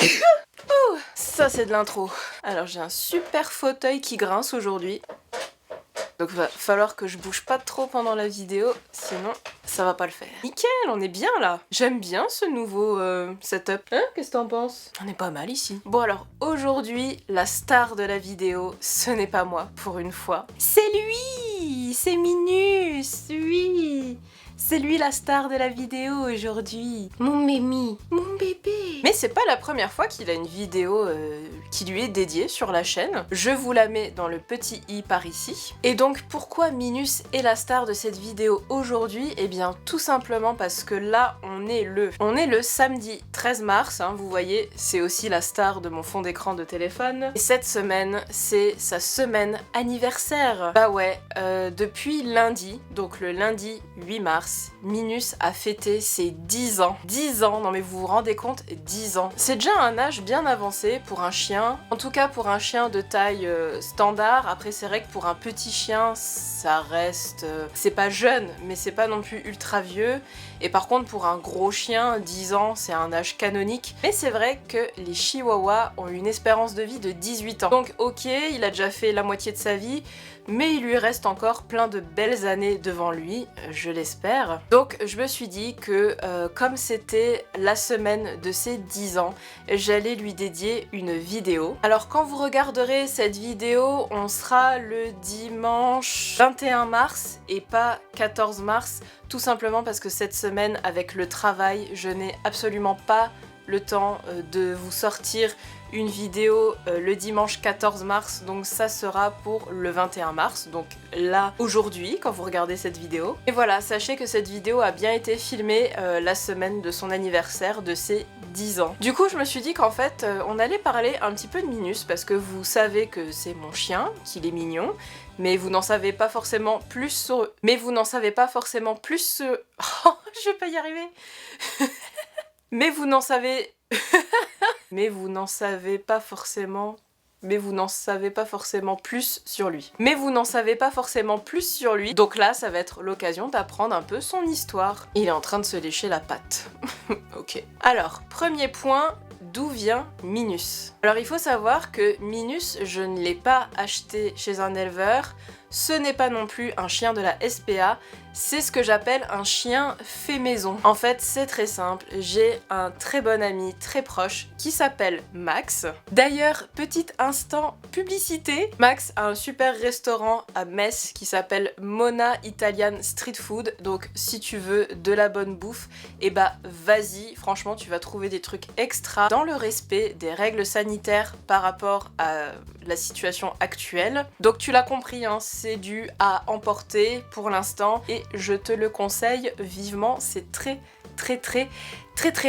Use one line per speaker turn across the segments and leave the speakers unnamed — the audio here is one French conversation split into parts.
Ouh, ça c'est de l'intro. Alors j'ai un super fauteuil qui grince aujourd'hui. Donc va falloir que je bouge pas trop pendant la vidéo, sinon ça va pas le faire. Nickel, on est bien là. J'aime bien ce nouveau setup. Hein, qu'est-ce que t'en penses? On est pas mal ici. Bon alors, aujourd'hui, la star de la vidéo, ce n'est pas moi, pour une fois. C'est lui! C'est Minus, oui! C'est lui la star de la vidéo aujourd'hui. Mon mémi, mon bébé. Mais c'est pas la première fois qu'il a une vidéo qui lui est dédiée sur la chaîne. Je vous la mets dans le petit i par ici. Et donc pourquoi Minus est la star de cette vidéo aujourd'hui? Eh bien tout simplement parce que là on est le samedi 13 mars, hein, vous voyez, c'est aussi la star de mon fond d'écran de téléphone. Et cette semaine, c'est sa semaine anniversaire. Bah ouais, depuis lundi, donc le lundi 8 mars, Minus a fêté ses 10 ans. 10 ans, non mais vous vous rendez compte, 10 ans. C'est déjà un âge bien avancé pour un chien, en tout cas pour un chien de taille standard. Après c'est vrai que pour un petit chien, ça reste... c'est pas jeune, mais c'est pas non plus ultra vieux. Et par contre pour un gros chien, 10 ans c'est un âge canonique. Mais c'est vrai que les chihuahuas ont une espérance de vie de 18 ans. Donc ok, il a déjà fait la moitié de sa vie, mais il lui reste encore plein de belles années devant lui, je l'espère. Donc je me suis dit que comme c'était la semaine de ses 10 ans, j'allais lui dédier une vidéo. Alors quand vous regarderez cette vidéo, on sera le dimanche 21 mars et pas 14 mars, tout simplement parce que cette semaine, avec le travail, je n'ai absolument pas le temps de vous sortir une vidéo le dimanche 14 mars, donc ça sera pour le 21 mars, donc là, aujourd'hui, quand vous regardez cette vidéo. Et voilà, sachez que cette vidéo a bien été filmée la semaine de son anniversaire de ses 10 ans. Du coup, je me suis dit qu'en fait, on allait parler un petit peu de Minus, parce que vous savez que c'est mon chien, qu'il est mignon, mais vous n'en savez pas forcément plus sur... Mais vous n'en savez pas forcément plus sur... Oh, je vais pas y arriver. Mais vous n'en savez... Mais vous n'en savez pas forcément... Mais vous n'en savez pas forcément plus sur lui. Mais vous n'en savez pas forcément plus sur lui. Donc là, ça va être l'occasion d'apprendre un peu son histoire. Il est en train de se lécher la patte. Ok. Alors, premier point, d'où vient Minus? Alors il faut savoir que Minus, je ne l'ai pas acheté chez un éleveur. Ce n'est pas non plus un chien de la SPA, c'est ce que j'appelle un chien fait maison. En fait, c'est très simple, j'ai un très bon ami, très proche, qui s'appelle Max. D'ailleurs, petit instant publicité, Max a un super restaurant à Metz qui s'appelle Mona Italian Street Food, donc si tu veux de la bonne bouffe, et bah vas-y, franchement tu vas trouver des trucs extra dans le respect des règles sanitaires par rapport à la situation actuelle. Donc tu l'as compris, hein, c'est dû à emporter pour l'instant et je te le conseille vivement, c'est très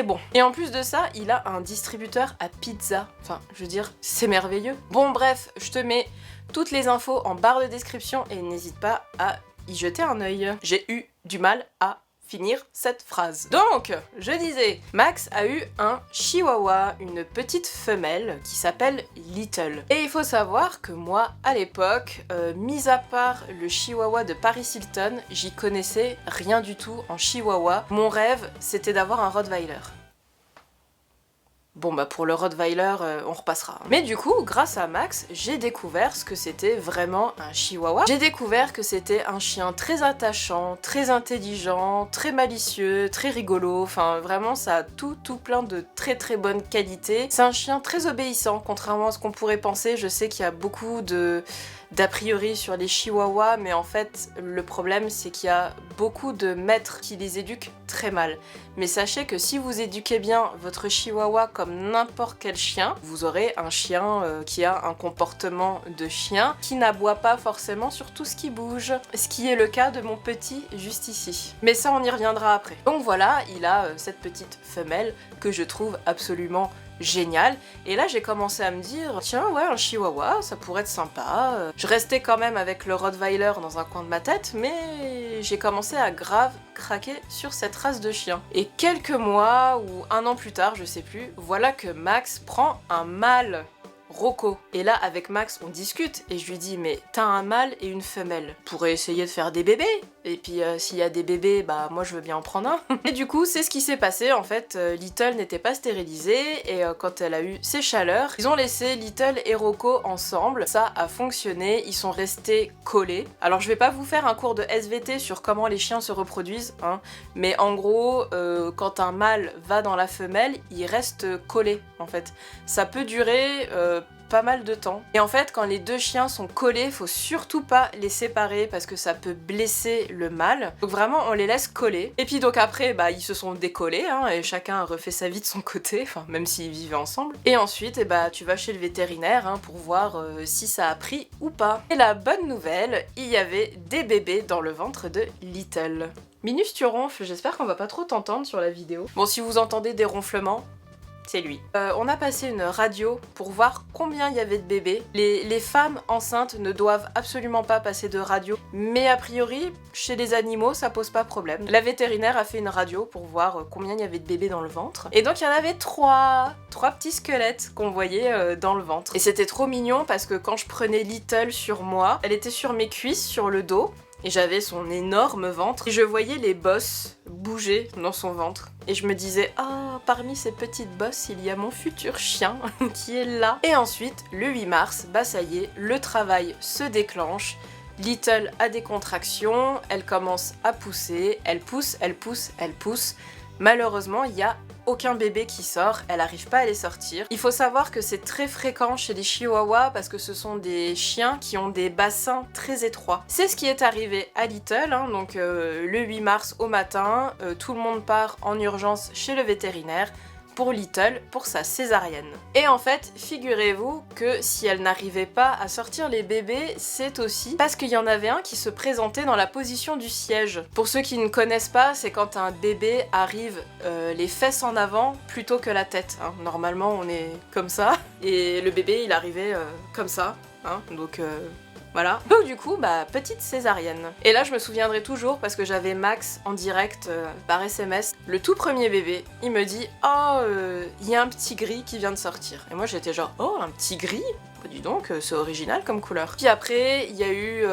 bon. Et en plus de ça, il a un distributeur à pizza. Enfin, je veux dire, c'est merveilleux. Bon bref, je te mets toutes les infos en barre de description et n'hésite pas à y jeter un œil. J'ai eu du mal à finir cette phrase. Donc, je disais, Max a eu un chihuahua, une petite femelle qui s'appelle Little. Et il faut savoir que moi, à l'époque, mis à part le chihuahua de Paris Hilton, j'y connaissais rien du tout en chihuahua. Mon rêve, c'était d'avoir un Rottweiler. Bon bah pour le Rottweiler, on repassera. Mais du coup, grâce à Max, j'ai découvert ce que c'était vraiment un chihuahua. J'ai découvert que c'était un chien très attachant, très intelligent, très malicieux, très rigolo. Enfin vraiment, ça a tout plein de très bonnes qualités. C'est un chien très obéissant, contrairement à ce qu'on pourrait penser. Je sais qu'il y a beaucoup d'a priori sur les chihuahuas, mais en fait le problème c'est qu'il y a beaucoup de maîtres qui les éduquent très mal. Mais sachez que si vous éduquez bien votre chihuahua comme n'importe quel chien, vous aurez un chien qui a un comportement de chien, qui n'aboie pas forcément sur tout ce qui bouge, ce qui est le cas de mon petit juste ici. Mais ça on y reviendra après. Donc voilà, il a cette petite femelle que je trouve absolument génial. Et là j'ai commencé à me dire, tiens ouais, un chihuahua, ça pourrait être sympa. Je restais quand même avec le Rottweiler dans un coin de ma tête, mais j'ai commencé à grave craquer sur cette race de chien. Et quelques mois ou un an plus tard, je sais plus, voilà que Max prend un mâle. Rocco. Et là, avec Max, on discute et je lui dis, mais t'as un mâle et une femelle. Pourrait essayer de faire des bébés. Et puis s'il y a des bébés, bah moi je veux bien en prendre un. Et du coup c'est ce qui s'est passé en fait, Little n'était pas stérilisée et quand elle a eu ses chaleurs, ils ont laissé Little et Rocco ensemble. Ça a fonctionné, ils sont restés collés. Alors je vais pas vous faire un cours de SVT sur comment les chiens se reproduisent, hein, mais en gros quand un mâle va dans la femelle, il reste collé en fait. Ça peut durer pas mal de temps. Et en fait, quand les deux chiens sont collés, faut surtout pas les séparer parce que ça peut blesser le mâle. Donc vraiment, on les laisse coller. Et puis donc après, bah ils se sont décollés, hein, et chacun a refait sa vie de son côté, enfin même s'ils vivaient ensemble. Et ensuite, bah tu vas chez le vétérinaire hein, pour voir si ça a pris ou pas. Et la bonne nouvelle, il y avait des bébés dans le ventre de Little. Minus, tu ronfles, j'espère qu'on va pas trop t'entendre sur la vidéo. Bon, si vous entendez des ronflements, c'est lui. On a passé une radio pour voir combien il y avait de bébés. Les femmes enceintes ne doivent absolument pas passer de radio, mais a priori, chez les animaux, ça pose pas problème. La vétérinaire a fait une radio pour voir combien il y avait de bébés dans le ventre. Et donc il y en avait trois petits squelettes qu'on voyait dans le ventre. Et c'était trop mignon parce que quand je prenais Little sur moi, elle était sur mes cuisses, sur le dos, et j'avais son énorme ventre, et je voyais les bosses bouger dans son ventre. Et je me disais, ah, parmi ces petites bosses, il y a mon futur chien qui est là. Et ensuite, le 8 mars, bah ça y est, le travail se déclenche. Little a des contractions, elle commence à pousser, elle pousse, elle pousse, elle pousse. Malheureusement, il y a aucun bébé qui sort, elle n'arrive pas à les sortir. Il faut savoir que c'est très fréquent chez les chihuahuas parce que ce sont des chiens qui ont des bassins très étroits. C'est ce qui est arrivé à Little, hein, donc le 8 mars au matin, tout le monde part en urgence chez le vétérinaire pour Little, pour sa césarienne. Et en fait, figurez-vous que si elle n'arrivait pas à sortir les bébés, c'est aussi parce qu'il y en avait un qui se présentait dans la position du siège. Pour ceux qui ne connaissent pas, c'est quand un bébé arrive les fesses en avant plutôt que la tête. Hein. Normalement, on est comme ça, et le bébé, il arrivait comme ça. Hein. Donc voilà. Donc du coup, bah, petite césarienne. Et là, je me souviendrai toujours parce que j'avais Max en direct par SMS. Le tout premier bébé, il me dit « Oh, il y a un petit gris qui vient de sortir. » Et moi, j'étais genre « Oh, un petit gris ? Bah, dis donc, c'est original comme couleur. » Puis après, il y a eu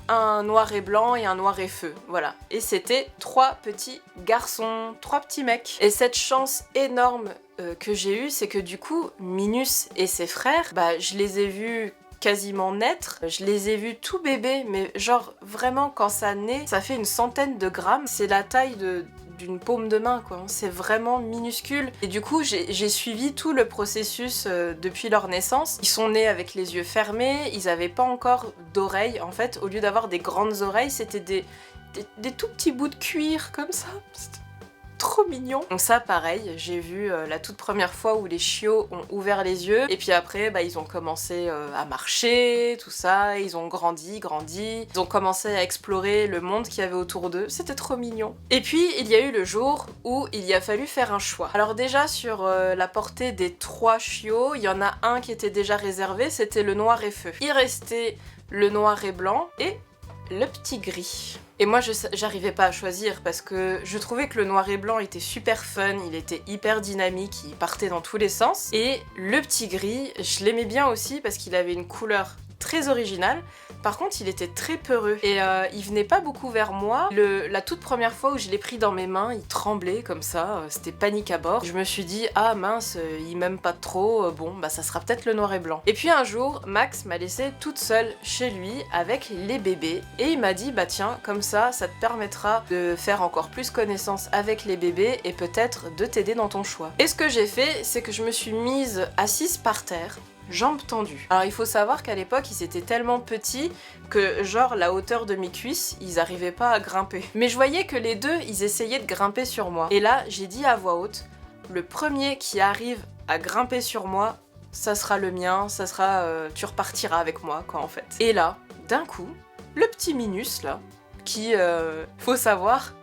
un noir et blanc et un noir et feu. Voilà. Et c'était 3 petits garçons, 3 petits mecs. Et cette chance énorme que j'ai eue, c'est que du coup, Minus et ses frères, bah, je les ai vus quasiment naître. Je les ai vus tout bébés, mais genre vraiment quand ça naît, ça fait une centaine de grammes. C'est la taille d'une paume de main quoi, c'est vraiment minuscule. Et du coup j'ai suivi tout le processus depuis leur naissance. Ils sont nés avec les yeux fermés, ils avaient pas encore d'oreilles en fait. Au lieu d'avoir des grandes oreilles, c'était des tout petits bouts de cuir comme ça. C'était trop mignon. Donc ça pareil, j'ai vu la toute première fois où les chiots ont ouvert les yeux et puis après bah, ils ont commencé à marcher, tout ça, ils ont grandi, ils ont commencé à explorer le monde qu'il y avait autour d'eux, c'était trop mignon. Et puis il y a eu le jour où il y a fallu faire un choix. Alors déjà sur la portée des 3 chiots, il y en a un qui était déjà réservé, c'était le noir et feu. Il restait le noir et blanc et le petit gris. Et moi j'arrivais pas à choisir parce que je trouvais que le noir et blanc était super fun, il était hyper dynamique, il partait dans tous les sens. Et le petit gris, je l'aimais bien aussi parce qu'il avait une couleur très originale. Par contre, il était très peureux et il venait pas beaucoup vers moi. La toute première fois où je l'ai pris dans mes mains, il tremblait comme ça, c'était panique à bord. Je me suis dit, ah mince, il m'aime pas trop, bon, bah ça sera peut-être le noir et blanc. Et puis un jour, Max m'a laissée toute seule chez lui avec les bébés et il m'a dit, bah tiens, comme ça te permettra de faire encore plus connaissance avec les bébés et peut-être de t'aider dans ton choix. Et ce que j'ai fait, c'est que je me suis mise assise par terre, jambes tendues. Alors il faut savoir qu'à l'époque ils étaient tellement petits que genre la hauteur de mes cuisses ils arrivaient pas à grimper. Mais je voyais que les deux ils essayaient de grimper sur moi. Et là j'ai dit à voix haute, le premier qui arrive à grimper sur moi, ça sera le mien, ça sera tu repartiras avec moi quoi en fait. Et là d'un coup le petit Minus là qui faut savoir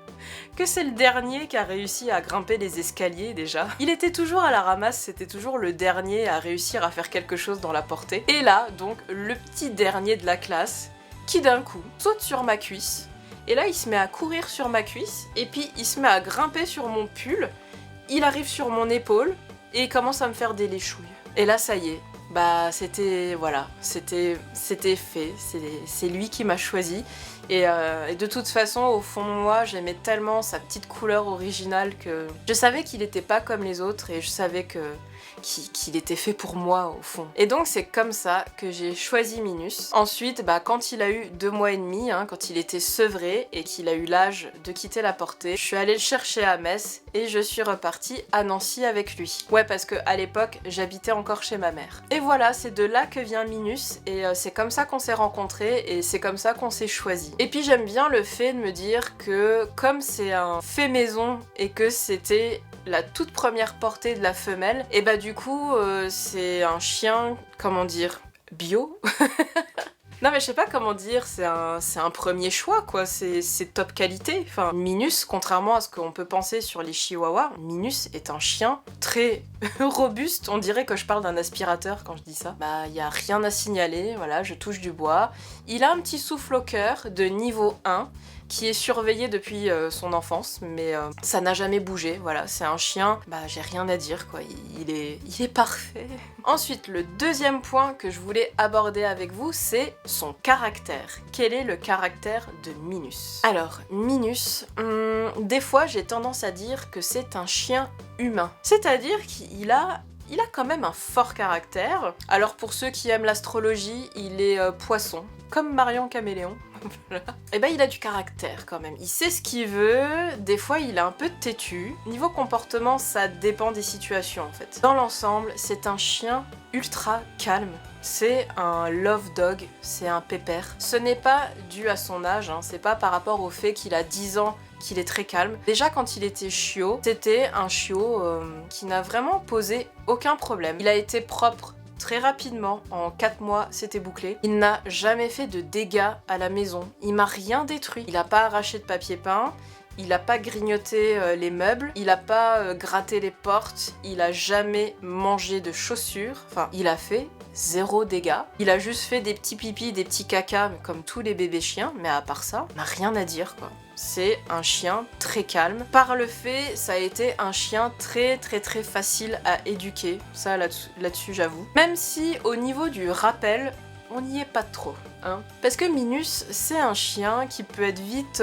que c'est le dernier qui a réussi à grimper les escaliers déjà. Il était toujours à la ramasse, c'était toujours le dernier à réussir à faire quelque chose dans la portée. Et là, donc, le petit dernier de la classe, qui d'un coup saute sur ma cuisse, et là il se met à courir sur ma cuisse, et puis il se met à grimper sur mon pull, il arrive sur mon épaule, et il commence à me faire des léchouilles. Et là ça y est, bah c'était, voilà, c'était fait, c'est lui qui m'a choisi. Et de toute façon, au fond de moi, j'aimais tellement sa petite couleur originale que je savais qu'il était pas comme les autres et je savais qu'il était fait pour moi au fond. Et donc c'est comme ça que j'ai choisi Minus. Ensuite, bah, quand il a eu 2 mois et demi, hein, quand il était sevré et qu'il a eu l'âge de quitter la portée, je suis allée le chercher à Metz et je suis repartie à Nancy avec lui. Ouais, parce que à l'époque, j'habitais encore chez ma mère. Et voilà, c'est de là que vient Minus et c'est comme ça qu'on s'est rencontrés et c'est comme ça qu'on s'est choisis. Et puis j'aime bien le fait de me dire que comme c'est un fait maison et que c'était la toute première portée de la femelle, et bah du coup c'est un chien, comment dire, bio. Non mais je sais pas comment dire, c'est un premier choix quoi, c'est top qualité. Enfin, Minus, contrairement à ce qu'on peut penser sur les chihuahuas, Minus est un chien très robuste, on dirait que je parle d'un aspirateur quand je dis ça. Bah y a rien à signaler, voilà, je touche du bois. Il a un petit souffle au cœur de niveau 1, qui est surveillé depuis son enfance, mais ça n'a jamais bougé, voilà, c'est un chien, bah j'ai rien à dire quoi, il est parfait. Ensuite, le deuxième point que je voulais aborder avec vous, c'est son caractère. Quel est le caractère de Minus? Alors, Minus, des fois j'ai tendance à dire que c'est un chien humain, c'est-à-dire qu'il a quand même un fort caractère. Alors pour ceux qui aiment l'astrologie, il est poisson, comme Marion Caméléon. Voilà. Et ben il a du caractère quand même. Il sait ce qu'il veut, des fois il est un peu têtu. Niveau comportement, ça dépend des situations en fait. Dans l'ensemble, c'est un chien ultra calme. C'est un love dog, c'est un pépère. Ce n'est pas dû à son âge, hein. C'est pas par rapport au fait qu'il a 10 ans qu'il est très calme. Déjà quand il était chiot, c'était un chiot qui n'a vraiment posé aucun problème. Il a été propre très rapidement, en 4 mois, c'était bouclé. Il n'a jamais fait de dégâts à la maison. Il m'a rien détruit. Il n'a pas arraché de papier peint. Il n'a pas grignoté les meubles. Il n'a pas gratté les portes. Il a jamais mangé de chaussures. Enfin, il a fait 0 dégâts. Il a juste fait des petits pipis, des petits cacas, comme tous les bébés chiens. Mais à part ça, on n'a rien à dire, quoi. C'est un chien très calme. Par le fait, ça a été un chien très facile à éduquer. Ça, là-dessus, j'avoue. Même si, au niveau du rappel, on n'y est pas trop. Hein. Parce que Minus, c'est un chien qui peut être vite...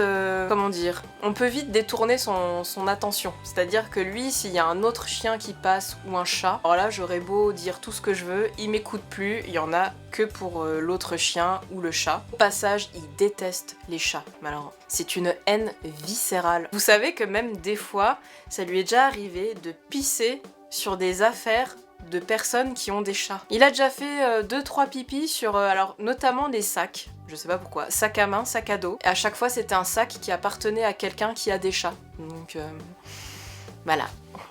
comment dire? On peut vite détourner son attention. C'est-à-dire que lui, s'il y a un autre chien qui passe ou un chat, alors là, j'aurais beau dire tout ce que je veux, il m'écoute plus, il y en a que pour l'autre chien ou le chat. Au passage, il déteste les chats. Alors, c'est une haine viscérale. Vous savez que même des fois, ça lui est déjà arrivé de pisser sur des affaires de personnes qui ont des chats. Il a déjà fait 2-3 pipis sur, alors notamment des sacs, je sais pas pourquoi, sac à main, sac à dos. Et à chaque fois c'était un sac qui appartenait à quelqu'un qui a des chats. Donc voilà,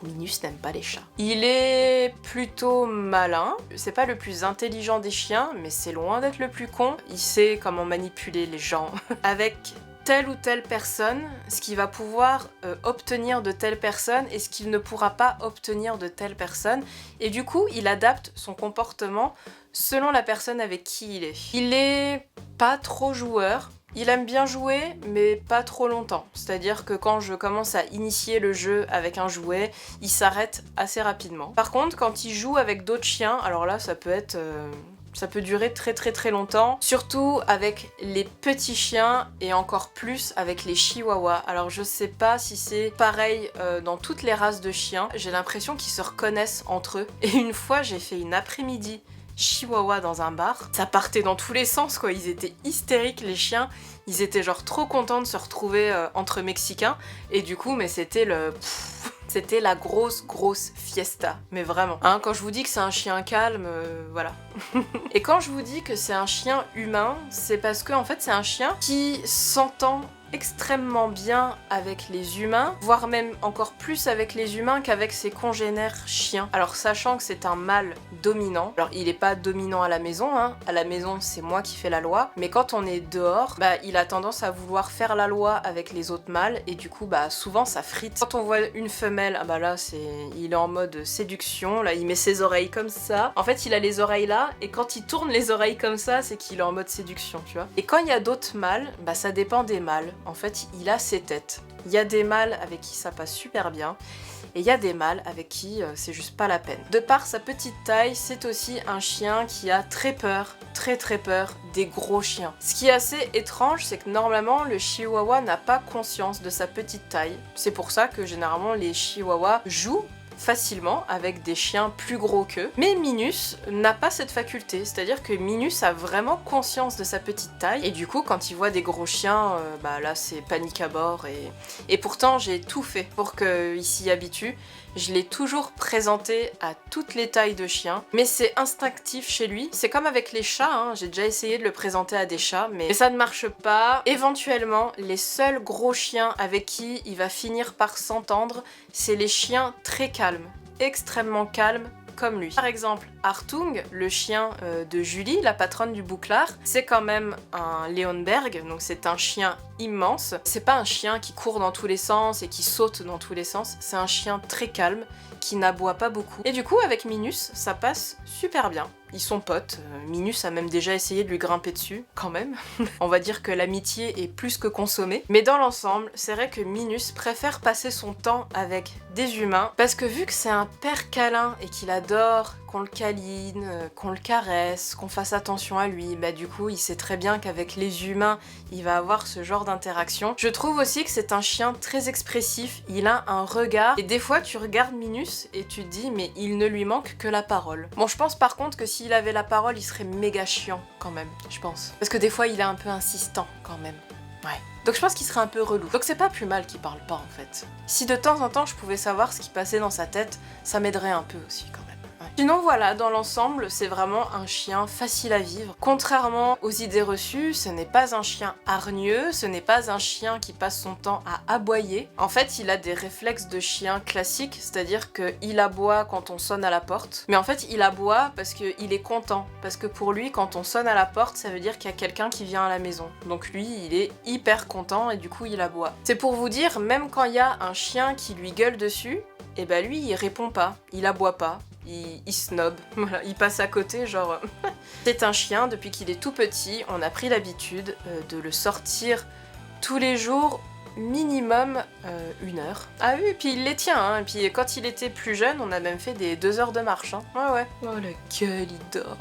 Minus n'aime pas les chats. Il est plutôt malin, c'est pas le plus intelligent des chiens, mais c'est loin d'être le plus con. Il sait comment manipuler les gens. Avec telle ou telle personne, ce qu'il va pouvoir obtenir de telle personne et ce qu'il ne pourra pas obtenir de telle personne. Et du coup, il adapte son comportement selon la personne avec qui il est. Il est pas trop joueur. Il aime bien jouer, mais pas trop longtemps. C'est-à-dire que quand je commence à initier le jeu avec un jouet, il s'arrête assez rapidement. Par contre, quand il joue avec d'autres chiens, alors là, ça peut être... ça peut durer très longtemps, surtout avec les petits chiens et encore plus avec les chihuahuas. Alors je sais pas si c'est pareil dans toutes les races de chiens, j'ai l'impression qu'ils se reconnaissent entre eux. Et une fois j'ai fait une après-midi chihuahua dans un bar, ça partait dans tous les sens quoi, ils étaient hystériques les chiens, ils étaient genre trop contents de se retrouver entre Mexicains et du coup mais c'était le... C'était la grosse fiesta, mais vraiment. Hein, quand je vous dis que c'est un chien calme, voilà. Et quand je vous dis que c'est un chien humain, c'est parce que en fait c'est un chien qui s'entend extrêmement bien avec les humains, voire même encore plus avec les humains qu'avec ses congénères chiens. Alors sachant que c'est un mâle dominant, alors il est pas dominant à la maison, hein. À la maison c'est moi qui fais la loi, mais quand on est dehors, bah il a tendance à vouloir faire la loi avec les autres mâles et du coup bah souvent ça frite. Quand on voit une femelle, ah bah là il est en mode séduction, là il met ses oreilles comme ça. En fait il a les oreilles là et quand il tourne les oreilles comme ça, c'est qu'il est en mode séduction, tu vois. Et quand il y a d'autres mâles, bah ça dépend des mâles. En fait, il a ses têtes. Il y a des mâles avec qui ça passe super bien. et il y a des mâles avec qui c'est juste pas la peine. De par sa petite taille, c'est aussi un chien qui a très peur, très peur des gros chiens. Ce qui est assez étrange, c'est que normalement le chihuahua n'a pas conscience de sa petite taille. C'est pour ça que généralement les chihuahuas jouent facilement avec des chiens plus gros qu'eux. Mais Minus n'a pas cette faculté, c'est-à-dire que Minus a vraiment conscience de sa petite taille et du coup quand il voit des gros chiens, bah là c'est panique à bord et pourtant j'ai tout fait pour qu'il s'y habitue. Je l'ai toujours présenté à toutes les tailles de chiens, mais c'est instinctif chez lui. C'est comme avec les chats, hein. J'ai déjà essayé de le présenter à des chats, mais ça ne marche pas. Éventuellement, les seuls gros chiens avec qui il va finir par s'entendre, c'est les chiens très calmes, extrêmement calmes, comme lui. Par exemple, Hartung, le chien de Julie, la patronne du bouclard, c'est quand même un Leonberg, donc c'est un chien immense. C'est pas un chien qui court dans tous les sens et qui saute dans tous les sens, c'est un chien très calme, qui n'aboie pas beaucoup. Et du coup, avec Minus, ça passe super bien. Ils sont potes, Minus a même déjà essayé de lui grimper dessus, quand même. On va dire que l'amitié est plus que consommée. Mais dans l'ensemble, c'est vrai que Minus préfère passer son temps avec des humains, parce que vu que c'est un père câlin et qu'il adore qu'on le câline, qu'on le caresse, qu'on fasse attention à lui, bah du coup il sait très bien qu'avec les humains il va avoir ce genre d'interaction. Je trouve aussi que c'est un chien très expressif, il a un regard et des fois tu regardes Minus et tu te dis mais il ne lui manque que la parole. Bon, je pense par contre que s'il avait la parole il serait méga chiant quand même, je pense. Parce que des fois il est un peu insistant quand même. Ouais. Donc je pense qu'il serait un peu relou. Donc c'est pas plus mal qu'il parle pas en fait. Si de temps en temps je pouvais savoir ce qui passait dans sa tête, ça m'aiderait un peu aussi quand même. Ouais. Sinon voilà, dans l'ensemble, c'est vraiment un chien facile à vivre. Contrairement aux idées reçues, ce n'est pas un chien hargneux, ce n'est pas un chien qui passe son temps à aboyer. En fait, il a des réflexes de chien classiques, c'est-à-dire qu'il aboie quand on sonne à la porte. Mais en fait, il aboie parce qu'il est content. Parce que pour lui, quand on sonne à la porte, ça veut dire qu'il y a quelqu'un qui vient à la maison. Donc lui, il est hyper content et du coup, il aboie. C'est pour vous dire, même quand il y a un chien qui lui gueule dessus, et bah lui, il répond pas, il aboie pas. Il snob, voilà, il passe à côté, genre... C'est un chien, depuis qu'il est tout petit, on a pris l'habitude de le sortir tous les jours, minimum 1 heure. Ah oui, et puis il les tient, hein, et puis quand il était plus jeune, on a même fait des 2 heures de marche, hein. Ouais. Oh la gueule, il dort.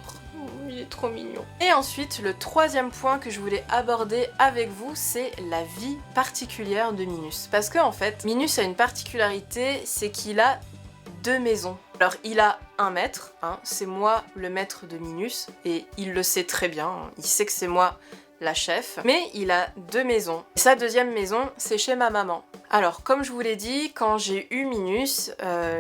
Il est trop mignon. Et ensuite, le troisième point que je voulais aborder avec vous, c'est la vie particulière de Minus. Parce que en fait, Minus a une particularité, c'est qu'il a 2 maisons. Alors il a un maître, hein, c'est moi le maître de Minus, et il le sait très bien, hein, il sait que c'est moi la chef, mais il a 2 maisons. Sa deuxième maison, c'est chez ma maman. Alors, comme je vous l'ai dit, quand j'ai eu Minus,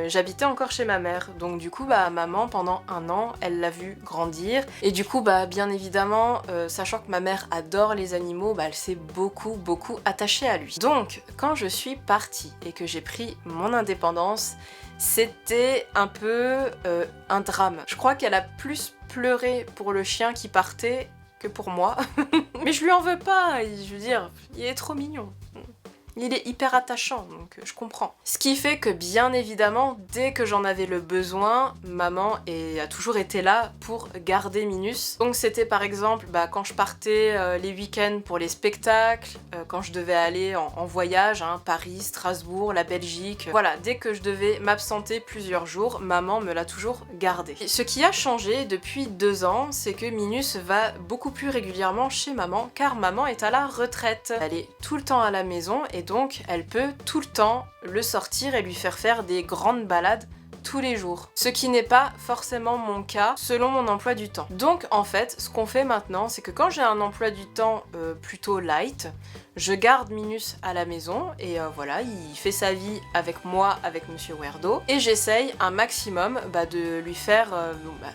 j'habitais encore chez ma mère, donc du coup, bah, maman, pendant 1 an, elle l'a vu grandir, et du coup, bah, bien évidemment, sachant que ma mère adore les animaux, bah, elle s'est beaucoup attachée à lui. Donc, quand je suis partie et que j'ai pris mon indépendance, c'était un peu un drame. Je crois qu'elle a plus pleuré pour le chien qui partait que pour moi. Mais je lui en veux pas, je veux dire, il est trop mignon. Il est hyper attachant, donc je comprends. Ce qui fait que bien évidemment, dès que j'en avais le besoin, maman a toujours été là pour garder Minus. Donc c'était par exemple quand je partais les week-ends pour les spectacles, quand je devais aller en voyage, hein, Paris, Strasbourg, la Belgique. Voilà, dès que je devais m'absenter plusieurs jours, maman me l'a toujours gardé. Ce qui a changé depuis 2 ans, c'est que Minus va beaucoup plus régulièrement chez maman, car maman est à la retraite. Elle est tout le temps à la maison et donc elle peut tout le temps le sortir et lui faire des grandes balades tous les jours. Ce qui n'est pas forcément mon cas selon mon emploi du temps. Donc en fait, ce qu'on fait maintenant, c'est que quand j'ai un emploi du temps plutôt light, je garde Minus à la maison et voilà, il fait sa vie avec moi, avec Monsieur Werdo, et j'essaye un maximum de lui faire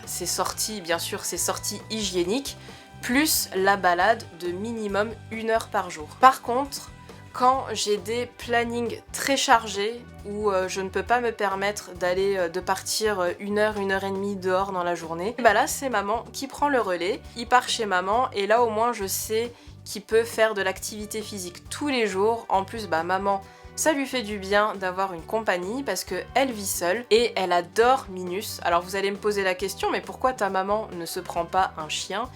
ses sorties, bien sûr ses sorties hygiéniques, plus la balade de minimum 1 heure par jour. Par contre, quand j'ai des plannings très chargés où je ne peux pas me permettre de partir 1 heure, 1 heure et demie dehors dans la journée, et là c'est maman qui prend le relais, il part chez maman et là au moins je sais qu'il peut faire de l'activité physique tous les jours. En plus maman, ça lui fait du bien d'avoir une compagnie parce qu'elle vit seule et elle adore Minus. Alors vous allez me poser la question, mais pourquoi ta maman ne se prend pas un chien?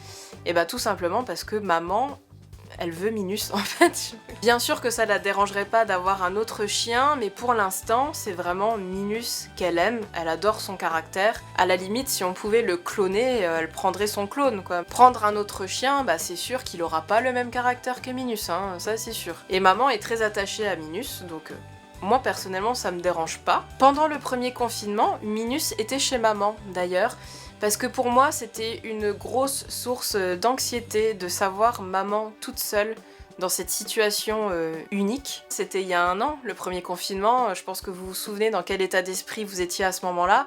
Et tout simplement parce que maman, elle veut Minus en fait. Bien sûr que ça la dérangerait pas d'avoir un autre chien, mais pour l'instant, c'est vraiment Minus qu'elle aime. Elle adore son caractère. À la limite, si on pouvait le cloner, elle prendrait son clone, quoi. Prendre un autre chien, bah c'est sûr qu'il aura pas le même caractère que Minus, hein, ça c'est sûr. Et maman est très attachée à Minus, donc moi personnellement ça me dérange pas. Pendant le premier confinement, Minus était chez maman d'ailleurs, parce que pour moi c'était une grosse source d'anxiété de savoir maman toute seule dans cette situation unique. C'était il y a 1 an, le premier confinement, je pense que vous vous souvenez dans quel état d'esprit vous étiez à ce moment-là.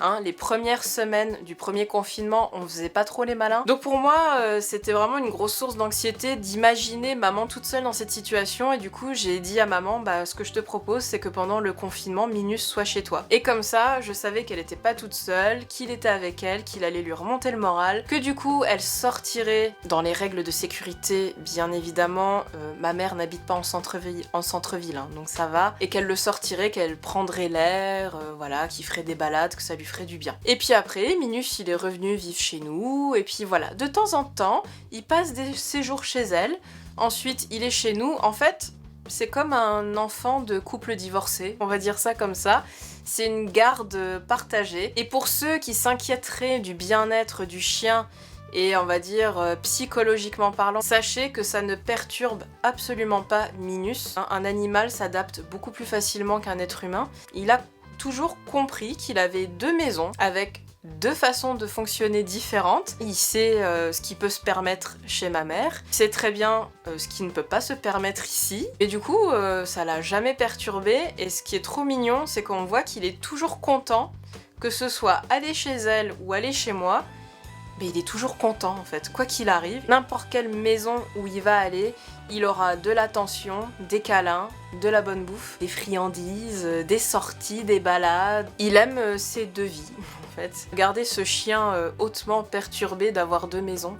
Hein, les premières semaines du premier confinement, on faisait pas trop les malins. Donc pour moi, c'était vraiment une grosse source d'anxiété d'imaginer maman toute seule dans cette situation. Et du coup, j'ai dit à maman, bah ce que je te propose, c'est que pendant le confinement, Minus soit chez toi. Et comme ça, je savais qu'elle était pas toute seule, qu'il était avec elle, qu'il allait lui remonter le moral, que du coup, elle sortirait dans les règles de sécurité, bien évidemment. Ma mère n'habite pas en centre-ville, hein, donc ça va. Et qu'elle le sortirait, qu'elle prendrait l'air, voilà, qu'il ferait des balades, que ça lui ferait du bien. Et puis après, Minus il est revenu vivre chez nous, et puis voilà, de temps en temps, il passe des séjours chez elle, ensuite il est chez nous. En fait, c'est comme un enfant de couple divorcé, on va dire ça comme ça. C'est une garde partagée. Et pour ceux qui s'inquiéteraient du bien-être du chien, et on va dire psychologiquement parlant, sachez que ça ne perturbe absolument pas Minus. Un animal s'adapte beaucoup plus facilement qu'un être humain. Il a toujours compris qu'il avait 2 maisons avec 2 façons de fonctionner différentes. Il sait ce qui peut se permettre chez ma mère, il sait très bien ce qui ne peut pas se permettre ici, et du coup ça l'a jamais perturbé. Et ce qui est trop mignon, c'est qu'on voit qu'il est toujours content, que ce soit aller chez elle ou aller chez moi. Mais il est toujours content en fait, quoi qu'il arrive. N'importe quelle maison où il va aller, il aura de l'attention, des câlins, de la bonne bouffe, des friandises, des sorties, des balades. Il aime ses 2 vies en fait. Regardez ce chien hautement perturbé d'avoir 2 maisons.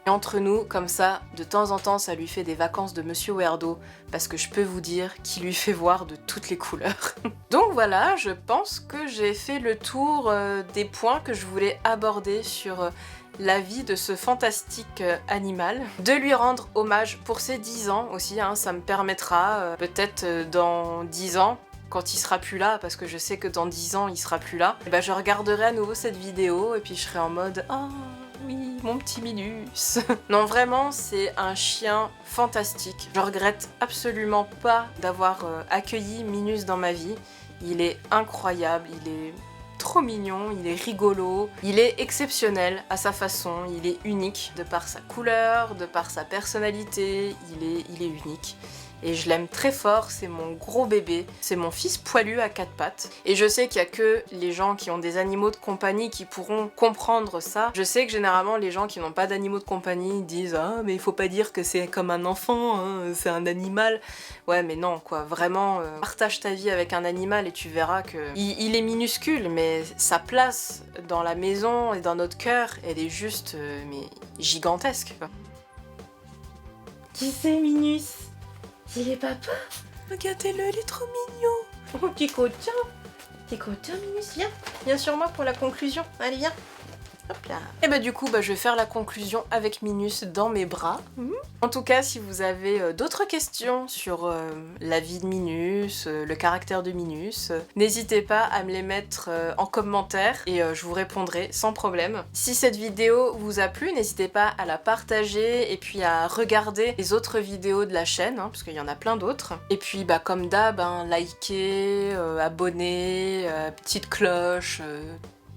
Et entre nous, comme ça, de temps en temps, ça lui fait des vacances de Monsieur Werdo, parce que je peux vous dire qu'il lui fait voir de toutes les couleurs. Donc voilà, je pense que j'ai fait le tour des points que je voulais aborder sur la vie de ce fantastique animal. De lui rendre hommage pour ses 10 ans aussi, hein, ça me permettra peut-être dans 10 ans, quand il sera plus là, parce que je sais que dans 10 ans il sera plus là, et ben je regarderai à nouveau cette vidéo et puis je serai en mode « Oh oui, mon petit Minus !» Non, vraiment, c'est un chien fantastique. Je regrette absolument pas d'avoir accueilli Minus dans ma vie. Il est incroyable, il est trop mignon, il est rigolo, il est exceptionnel à sa façon, il est unique de par sa couleur, de par sa personnalité, il est unique. Et je l'aime très fort, c'est mon gros bébé, c'est mon fils poilu à 4 pattes. Et je sais qu'il y a que les gens qui ont des animaux de compagnie qui pourront comprendre ça. Je sais que généralement les gens qui n'ont pas d'animaux de compagnie disent « Ah mais il faut pas dire que c'est comme un enfant, hein, c'est un animal ». Ouais mais non quoi, vraiment, partage ta vie avec un animal et tu verras que... Il est minuscule, mais sa place dans la maison et dans notre cœur, elle est juste mais gigantesque quoi. Qui c'est Minus? Il est papa. Regardez-le, il est trop mignon. Oh, petit cotin. Petit cotin, Minus, viens. Viens sur moi pour la conclusion. Allez, viens. Hop là. Et bah du coup, je vais faire la conclusion avec Minus dans mes bras. En tout cas, si vous avez d'autres questions sur la vie de Minus, le caractère de Minus, n'hésitez pas à me les mettre en commentaire et je vous répondrai sans problème. Si cette vidéo vous a plu, n'hésitez pas à la partager et puis à regarder les autres vidéos de la chaîne, hein, parce qu'il y en a plein d'autres. Et puis comme d'hab, hein, likez, abonnez, petite cloche,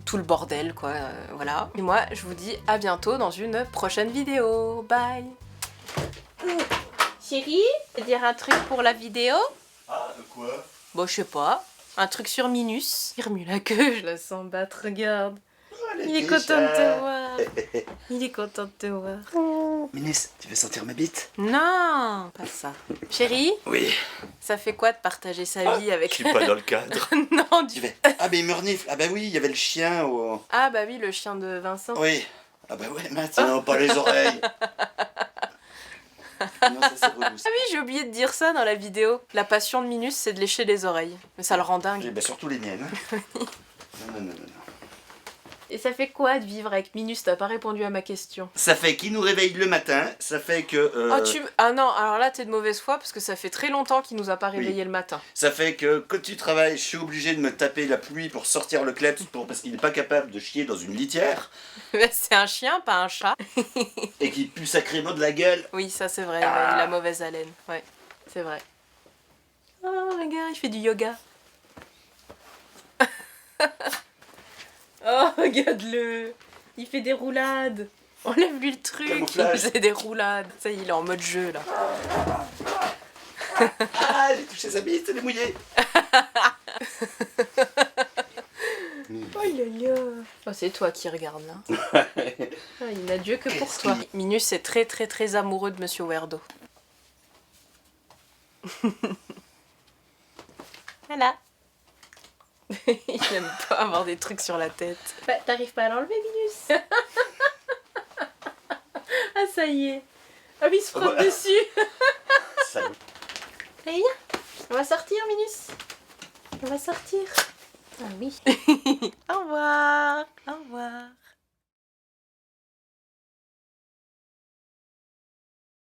tout le bordel quoi, voilà. Et moi je vous dis à bientôt dans une prochaine vidéo. Bye. Chérie, tu veux dire un truc pour la vidéo?
Ah, de quoi?
Bon, je sais pas. Un truc sur Minus. Il remue la queue, je la sens battre, regarde.
Oh,
il est content de te voir. Il est content de te voir.
Minus, tu veux sentir ma bite?
Non, pas ça. Chérie?
Oui.
Ça fait quoi de partager sa vie avec...
Je suis pas dans le cadre.
Non,
Tu vas... Ah, mais il me renifle. Ah, bah oui, il y avait le chien au...
Ah, bah oui, le chien de Vincent.
Oui. Ah, bah ouais, maintenant, pas les oreilles. Non, ça c'est relou.
Ah oui, j'ai oublié de dire ça dans la vidéo. La passion de Minus, c'est de lécher les oreilles. Mais ça le rend dingue.
Bah, surtout les miennes. Non, non, non, non.
Et ça fait quoi de vivre avec Minus? T'as pas répondu à ma question.
Ça fait qu'il nous réveille le matin, ça fait que...
Ah non, alors là t'es de mauvaise foi parce que ça fait très longtemps qu'il nous a pas réveillé le matin.
Ça fait que quand tu travailles, je suis obligé de me taper la pluie pour sortir le kleps parce qu'il n'est pas capable de chier dans une litière.
C'est un chien, pas un chat.
Et qu'il pue sacrément de la gueule.
Oui, ça c'est vrai, il a la mauvaise haleine. Ouais, c'est vrai. Oh, regarde, il fait du yoga. Oh, regarde-le. Il fait des roulades. Enlève-lui le truc.
Camouflage.
Il faisait des roulades. Ça y est, il est en mode jeu là.
Ah, j'ai touché sa bite, elle est mouillée.
Oh là là. Oh, c'est toi qui regardes là. Ah, il n'a Dieu que pour toi. Minus est très très très amoureux de Monsieur Werdo. Voilà. Il n'aime pas avoir des trucs sur la tête. Bah, t'arrives pas à l'enlever, Minus. Ah, ça y est. Ah oui, il se frotte dessus.
Salut.
Allez, viens. On va sortir, Minus. On va sortir. Ah oui. Au revoir. Au revoir.